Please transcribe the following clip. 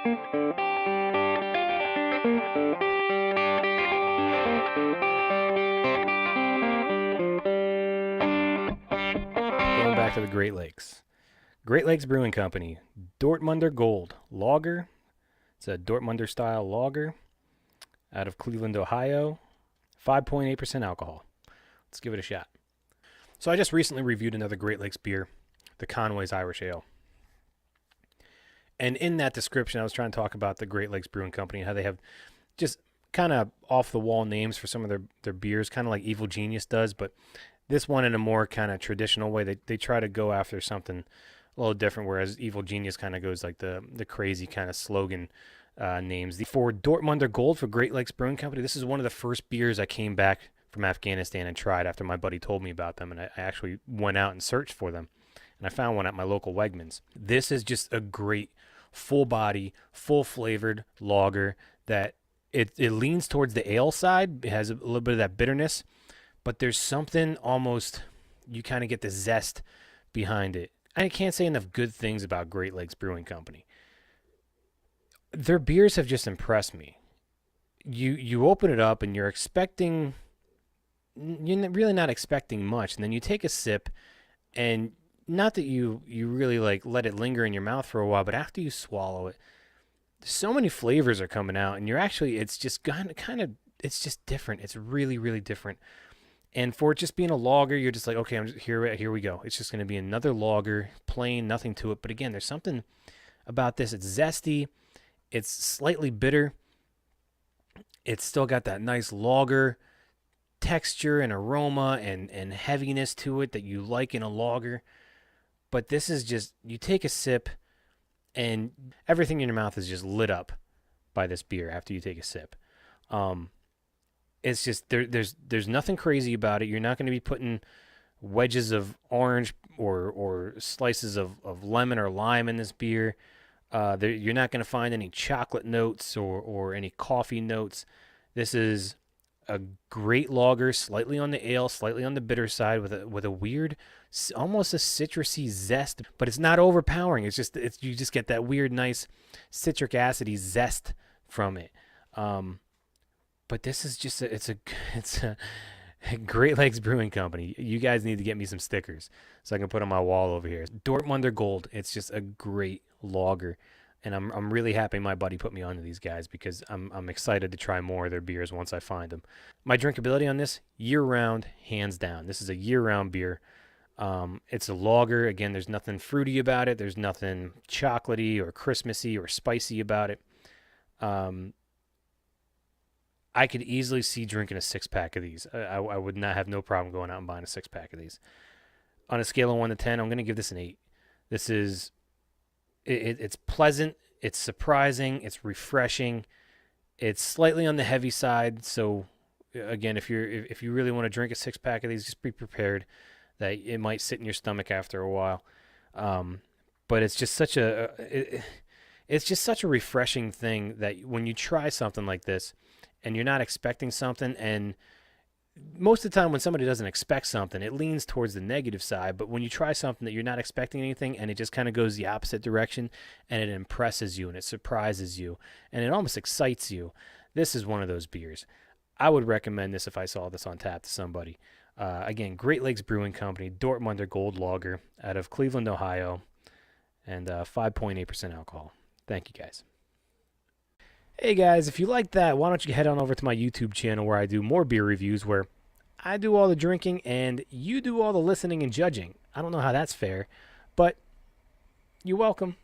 Going back to the Great Lakes. Great Lakes Brewing Company, Dortmunder Gold Lager. It's a Dortmunder style lager out of Cleveland, Ohio. 5.8% alcohol. Let's give it a shot. So I just recently reviewed another Great Lakes beer, the Conway's Irish Ale. And in that description, I was trying to talk about the Great Lakes Brewing Company and how they have just kind of off-the-wall names for some of their beers, kind of like Evil Genius does, but this one in a more kind of traditional way. They try to go after something a little different, whereas Evil Genius kind of goes like the crazy kind of slogan names. For Dortmunder Gold for Great Lakes Brewing Company, this is one of the first beers I came back from Afghanistan and tried after my buddy told me about them, and I actually went out and searched for them, and I found one at my local Wegmans. This is just a great full body, full flavored lager that it leans towards the ale side. It has a little bit of that bitterness, but there's something almost, you kind of get the zest behind it. I can't say enough good things about Great Lakes Brewing Company. Their beers have just impressed me. You open it up and you're really not expecting much, and then you take a sip, and not that you really like let it linger in your mouth for a while, but after you swallow it, so many flavors are coming out, and it's just kind of it's just different. It's really, really different. And for it just being a lager, you're just like, okay, here we go. It's just going to be another lager, plain, nothing to it. But again, there's something about this. It's zesty. It's slightly bitter. It's still got that nice lager texture and aroma and heaviness to it that you like in a lager. But this is just, you take a sip and everything in your mouth is just lit up by this beer after you take a sip. It's just, there's nothing crazy about it. You're not going to be putting wedges of orange or slices of lemon or lime in this beer. You're not going to find any chocolate notes or any coffee notes. This is a great lager, slightly on the ale, slightly on the bitter side, with a weird, almost a citrusy zest, but it's not overpowering. You just get that weird, nice citric acidy zest from it. But this is just it's a Great Lakes Brewing Company. You guys need to get me some stickers so I can put on my wall over here. Dortmunder Gold. It's just a great lager, and I'm really happy my buddy put me onto these guys because I'm excited to try more of their beers once I find them. My drinkability on this, year-round, hands down. This is a year-round beer. It's a lager. Again, there's nothing fruity about it. There's nothing chocolatey or Christmassy or spicy about it. I could easily see drinking a six-pack of these. I would not have no problem going out and buying a six-pack of these. On a scale of 1 to 10, I'm going to give this an 8. This is, it's pleasant, it's surprising, it's refreshing, it's slightly on the heavy side. So, again, if you really want to drink a six-pack of these, just be prepared that it might sit in your stomach after a while. But it's just such it's just such a refreshing thing that when you try something like this, and you're not expecting something, and most of the time when somebody doesn't expect something, it leans towards the negative side, but when you try something that you're not expecting anything, and it just kind of goes the opposite direction, and it impresses you, and it surprises you, and it almost excites you, this is one of those beers. I would recommend this if I saw this on tap to somebody. Again, Great Lakes Brewing Company, Dortmunder Gold Lager out of Cleveland, Ohio, and 5.8% alcohol. Thank you, guys. Hey guys, if you like that, why don't you head on over to my YouTube channel where I do more beer reviews, where I do all the drinking and you do all the listening and judging. I don't know how that's fair, but you're welcome.